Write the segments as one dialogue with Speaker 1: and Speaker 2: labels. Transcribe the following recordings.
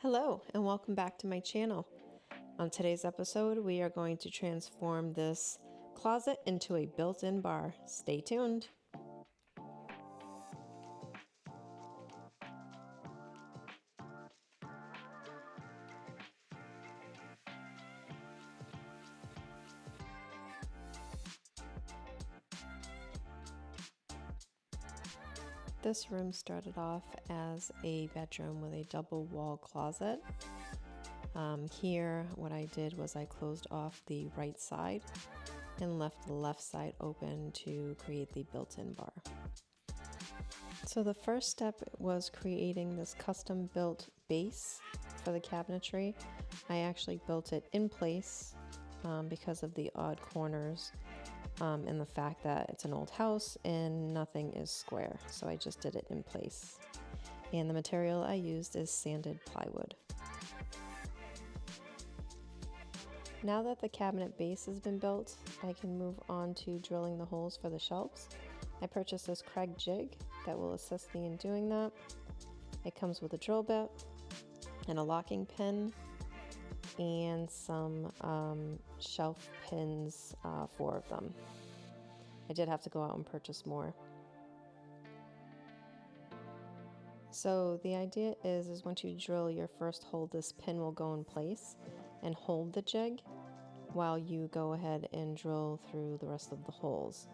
Speaker 1: Hello and welcome back to my channel. On today's episode, we are going to transform this closet into a built-in bar. Stay tuned. This room started off as a bedroom with a double wall closet. Here, what I did was I closed off the right side and left the left side open to create the built-in bar. So the first step was creating this custom built base for the cabinetry. I actually built it in place because of the odd corners and the fact that it's an old house and nothing is square. So I just did it in place. And the material I used is sanded plywood. Now that the cabinet base has been built, I can move on to drilling the holes for the shelves. I purchased this Craig jig that will assist me in doing that. It comes with a drill bit and a locking pin and some shelf pins, 4 of them. I did have to go out and purchase more. So the idea is once you drill your first hole, this pin will go in place and hold the jig while you go ahead and drill through the rest of the holes.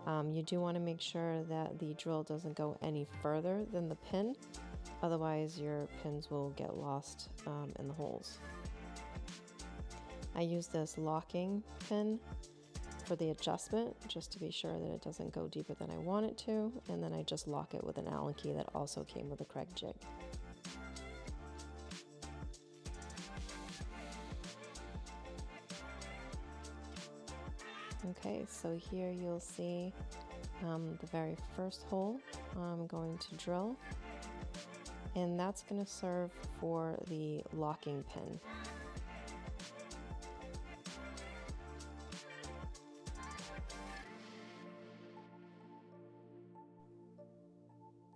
Speaker 1: You do want to make sure that the drill doesn't go any further than the pin, otherwise your pins will get lost in the holes. I use this locking pin for the adjustment just to be sure that it doesn't go deeper than I want it to, and then I just lock it with an Allen key that also came with a Craig jig. Okay, so here you'll see the very first hole I'm going to drill, and that's going to serve for the locking pin.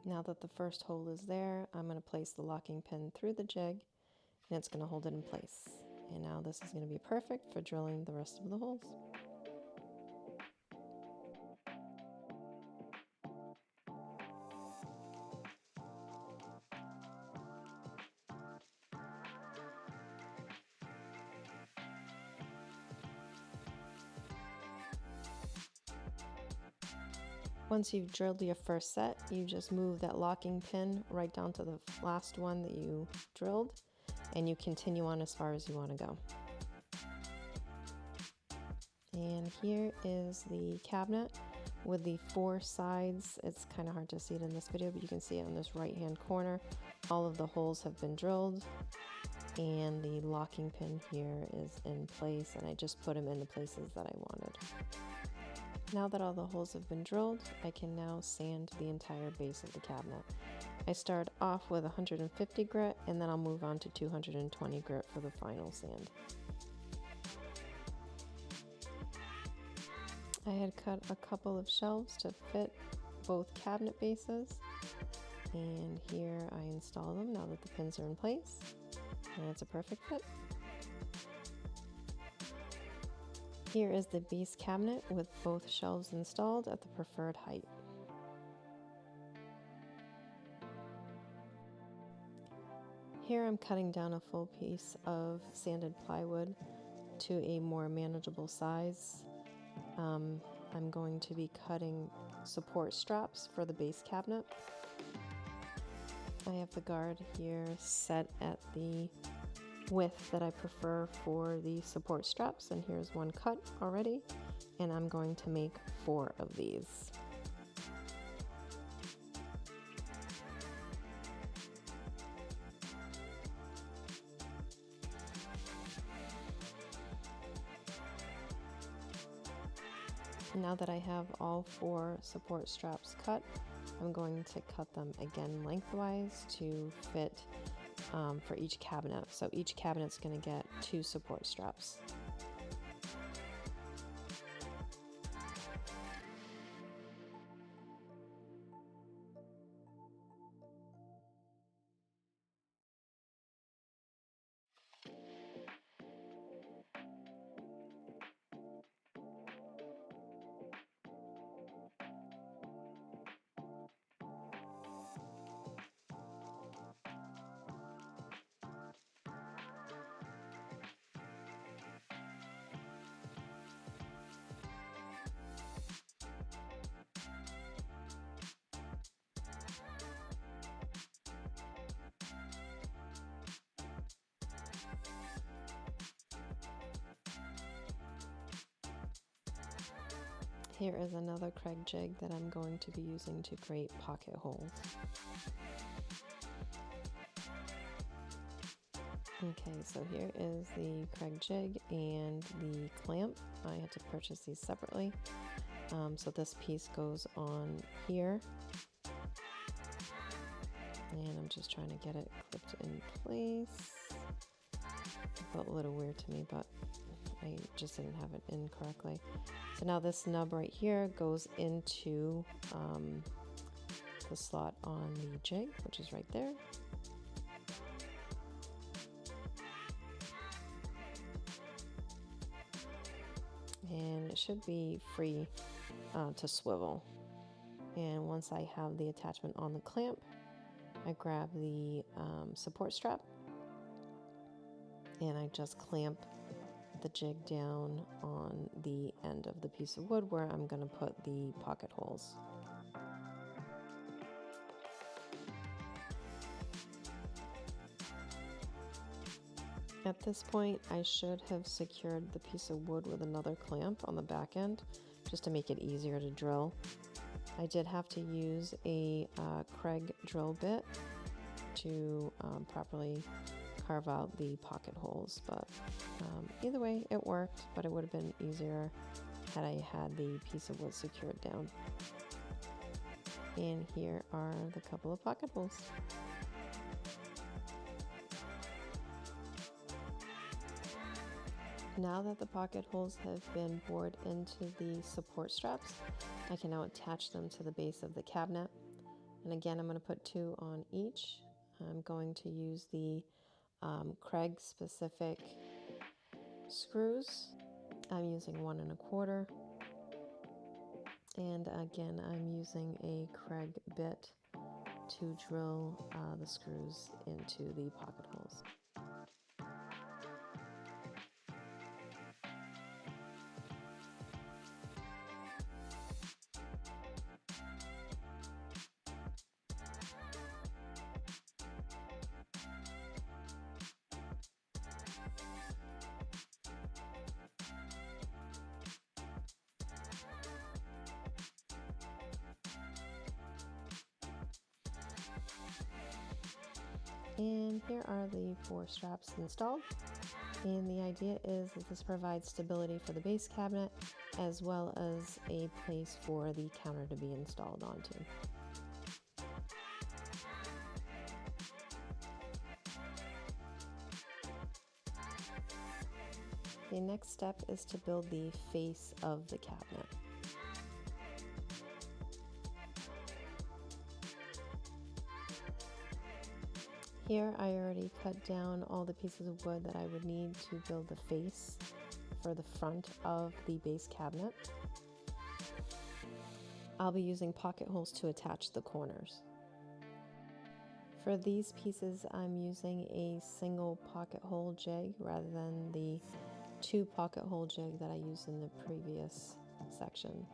Speaker 1: Now that the first hole is there, I'm going to place the locking pin through the jig, and it's going to hold it in place. And now this is going to be perfect for drilling the rest of the holes. Once you've drilled your first set, you just move that locking pin right down to the last one that you drilled, and you continue on as far as you want to go. And here is the cabinet with the 4 sides. It's kind of hard to see it in this video, but you can see it on this right hand corner. All of the holes have been drilled, and the locking pin here is in place, and I just put them in the places that I wanted. Now that all the holes have been drilled, I can now sand the entire base of the cabinet. I start off with 150 grit, and then I'll move on to 220 grit for the final sand. I had cut a couple of shelves to fit both cabinet bases, and here I install them now that the pins are in place, and it's a perfect fit. Here is the base cabinet with both shelves installed at the preferred height. Here I'm cutting down a full piece of sanded plywood to a more manageable size. I'm going to be cutting support straps for the base cabinet. I have the guard here set at the width that I prefer for the support straps, and here's one cut already, and I'm going to make 4 of these. Now that I have all 4 support straps cut, I'm going to cut them again lengthwise to fit for each cabinet. So each cabinet's going to get 2 support straps. Here is another Craig jig that I'm going to be using to create pocket holes. Okay, so here is the Craig jig and the clamp. I had to purchase these separately. So this piece goes on here. And I'm just trying to get it clipped in place. It felt a little weird to me, but I just didn't have it in correctly. So now this nub right here goes into the slot on the jig, which is right there. And it should be free to swivel. And once I have the attachment on the clamp, I grab the support strap and I just clamp the jig down on the end of the piece of wood where I'm going to put the pocket holes. At this point, I should have secured the piece of wood with another clamp on the back end just to make it easier to drill. I did have to use a Craig drill bit to properly carve out the pocket holes, but either way it worked, but it would have been easier had I had the piece of wood secured down. And here are the couple of pocket holes. Now that the pocket holes have been bored into the support straps, I can now attach them to the base of the cabinet. And again, I'm going to put 2 on each. I'm going to use the Craig specific screws. I'm using 1 1/4. And again, I'm using a Craig bit to drill the screws into the pocket holes. And here are the 4 straps installed. And the idea is that this provides stability for the base cabinet as well as a place for the counter to be installed onto. The next step is to build the face of the cabinet. Here I already cut down all the pieces of wood that I would need to build the face for the front of the base cabinet. I'll be using pocket holes to attach the corners. For these pieces, I'm using a single pocket hole jig rather than the 2 pocket hole jig that I used in the previous section.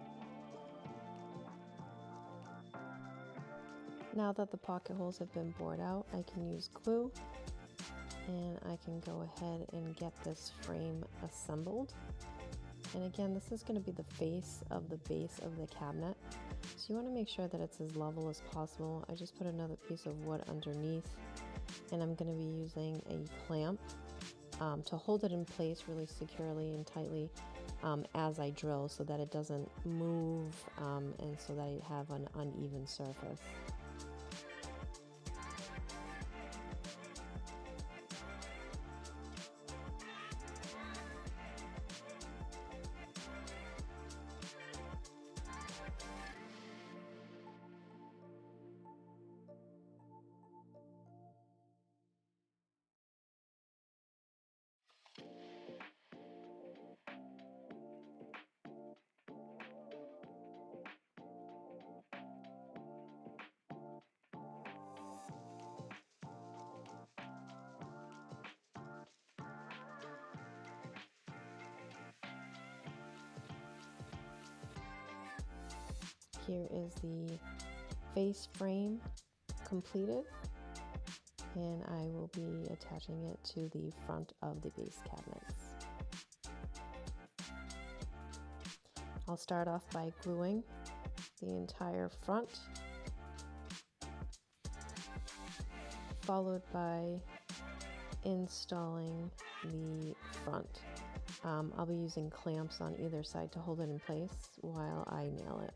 Speaker 1: Now that the pocket holes have been bored out, I can use glue and I can go ahead and get this frame assembled. And again, this is going to be the face of the base of the cabinet. So you want to make sure that it's as level as possible. I just put another piece of wood underneath and I'm going to be using a clamp to hold it in place really securely and tightly as I drill so that it doesn't move and so that I have an uneven surface. Here is the face frame completed, and I will be attaching it to the front of the base cabinets. I'll start off by gluing the entire front, followed by installing the front. I'll be using clamps on either side to hold it in place while I nail it.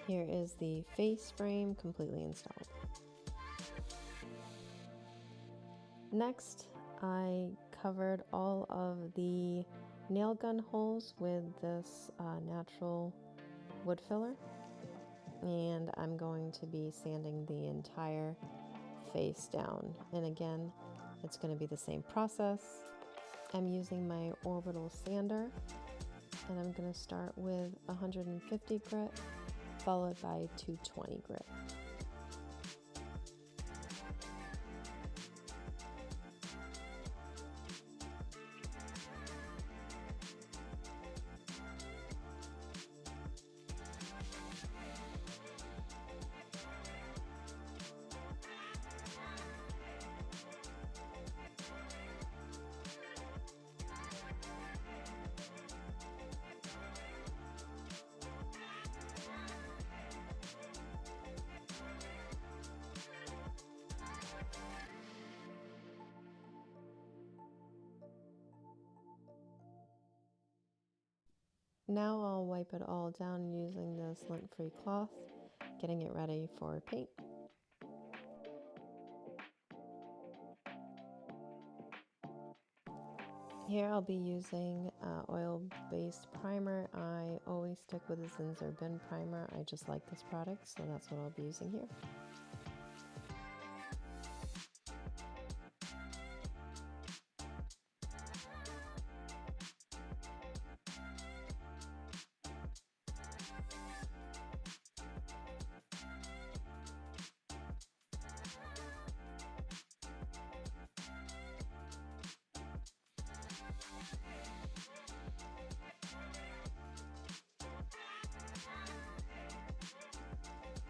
Speaker 1: Here is the face frame completely installed. Next, I covered all of the nail gun holes with this natural wood filler, and I'm going to be sanding the entire face down. And again, it's going to be the same process. I'm using my orbital sander, and I'm going to start with 150 grit, followed by 220 grit. Now I'll wipe it all down using this lint-free cloth, getting it ready for paint. Here I'll be using oil-based primer. I always stick with the Zinsser bin primer. I just like this product, so that's what I'll be using here.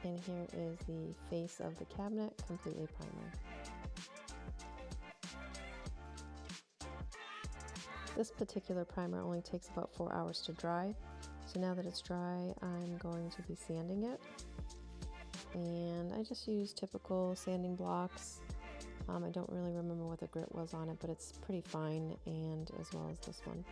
Speaker 1: And here is the face of the cabinet, completely primed. This particular primer only takes about 4 hours to dry. So now that it's dry, I'm going to be sanding it. And I just use typical sanding blocks. I don't really remember what the grit was on it, but it's pretty fine, and as well as this one.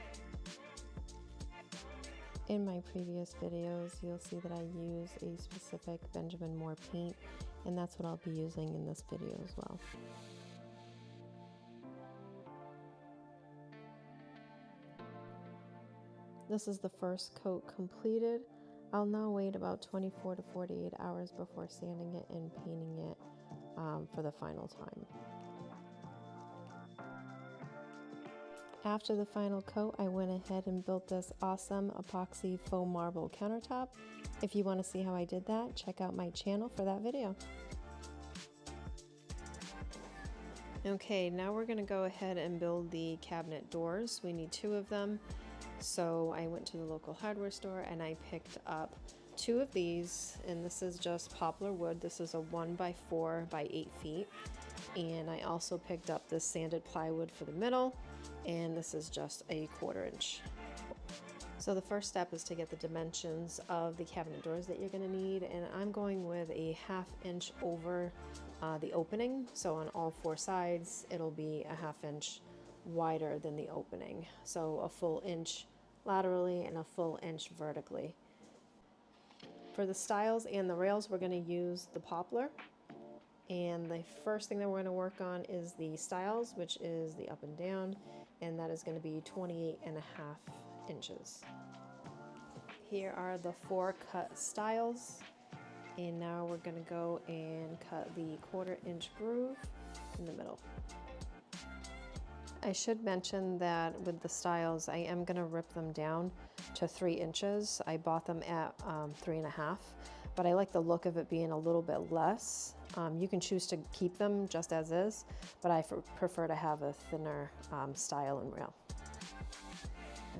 Speaker 1: In my previous videos, you'll see that I use a specific Benjamin Moore paint, and that's what I'll be using in this video as well. This is the first coat completed. I'll now wait about 24 to 48 hours before sanding it and painting it for the final time. After the final coat, I went ahead and built this awesome epoxy faux marble countertop. If you want to see how I did that, check out my channel for that video. Okay, now we're going to go ahead and build the cabinet doors. We need 2 of them. So I went to the local hardware store and I picked up 2 of these, and this is just poplar wood. This is a 1x4 by 8 feet. And I also picked up this sanded plywood for the middle, and this is just a 1/4 inch. So the first step is to get the dimensions of the cabinet doors that you're going to need, and I'm going with a 1/2 inch over the opening. So on all 4 sides, it'll be a 1/2 inch wider than the opening. So a full inch laterally and a full inch vertically. For the stiles and the rails, we're going to use the poplar. And the first thing that we're going to work on is the stiles, which is the up and down, and that is going to be 28.5 inches. Here are the 4 cut stiles, and now we're going to go and cut the 1/4 inch groove in the middle. I should mention that with the stiles, I am going to rip them down to 3 inches. I bought them at 3.5, but I like the look of it being a little bit less. You can choose to keep them just as is, but I prefer to have a thinner style and rail.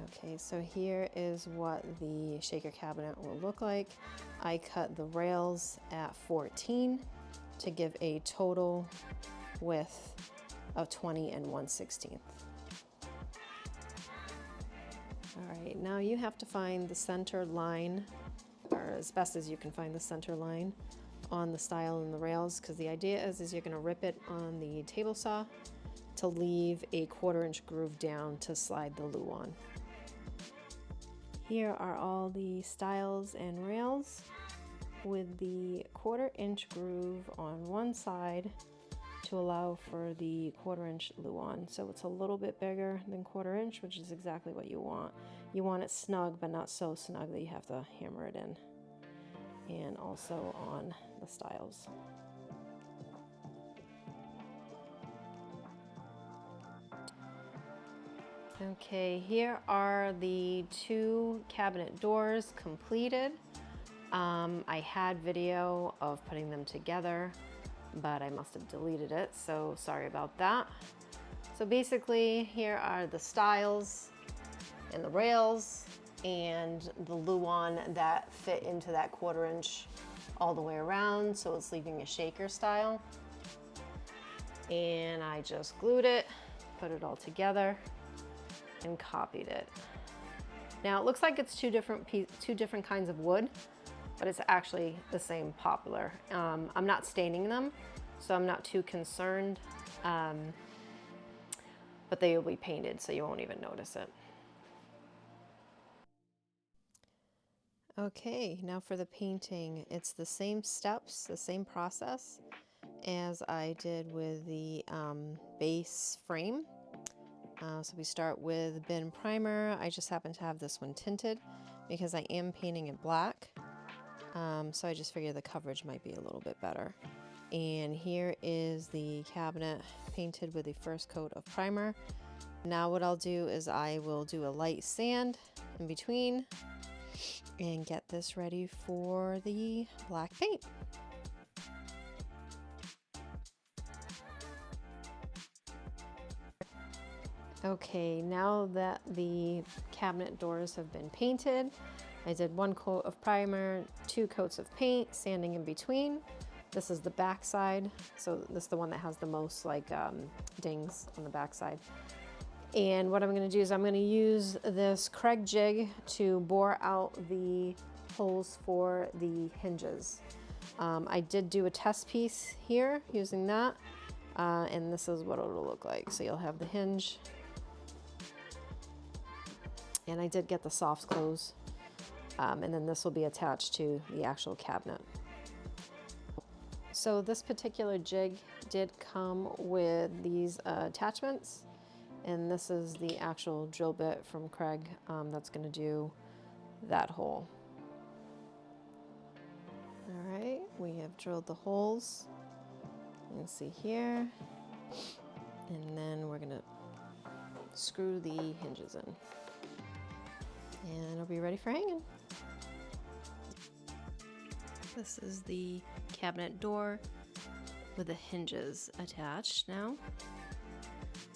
Speaker 1: Okay, so here is what the shaker cabinet will look like. I cut the rails at 14 to give a total width of 20 and 1/16. All right, now you have to find the center line, or as best as you can find the center line on the stile and the rails, because the idea is you're going to rip it on the table saw to leave a 1/4 inch groove down to slide the loo on. Here are all the stiles and rails with the 1/4 inch groove on one side to allow for the 1/4 inch loo on. So it's a little bit bigger than 1/4 inch, which is exactly what you want. You want it snug, but not so snug that you have to hammer it in. And also on the stiles. Okay, here are the 2 cabinet doors completed. I had video of putting them together, but I must have deleted it, so sorry about that. So basically, here are the stiles and the rails and the loo-on that fit into that 1/4 inch all the way around, so it's leaving a shaker style. And I just glued it, put it all together, and copied it. Now it looks like it's two different kinds of wood, but it's actually the same poplar. I'm not staining them, so I'm not too concerned, but they will be painted, so you won't even notice it. Okay, now for the painting. It's the same steps, the same process as I did with the base frame. So we start with bin primer. I just happen to have this one tinted because I am painting it black. So I just figured the coverage might be a little bit better. And here is the cabinet painted with the first coat of primer. Now what I'll do is I will do a light sand in between and get this ready for the black paint. Okay, now that the cabinet doors have been painted, I did 1 coat of primer, 2 coats of paint, sanding in between. This is the back side, so this is the one that has the most like dings on the back side. And what I'm going to do is I'm going to use this Craig jig to bore out the holes for the hinges. I did do a test piece here using that, and this is what it'll look like. So you'll have the hinge, and I did get the soft close, and then this will be attached to the actual cabinet. So this particular jig did come with these attachments, and this is the actual drill bit from Craig that's going to do that hole. All right, we have drilled the holes. You can see here, and then we're going to screw the hinges in, and it'll be ready for hanging. This is the cabinet door with the hinges attached now,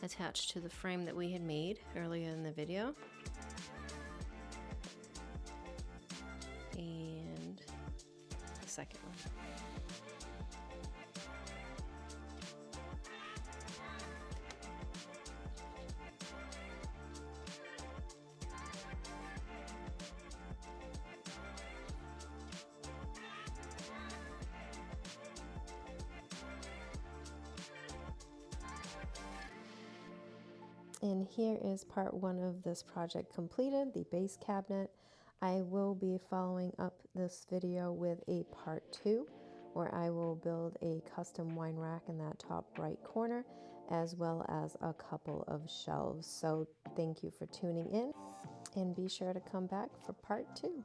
Speaker 1: attached to the frame that we had made earlier in the video. And the second one. And here is part 1 of this project completed, the base cabinet. I will be following up this video with a part 2, where I will build a custom wine rack in that top right corner, as well as a couple of shelves. So thank you for tuning in, and be sure to come back for part 2.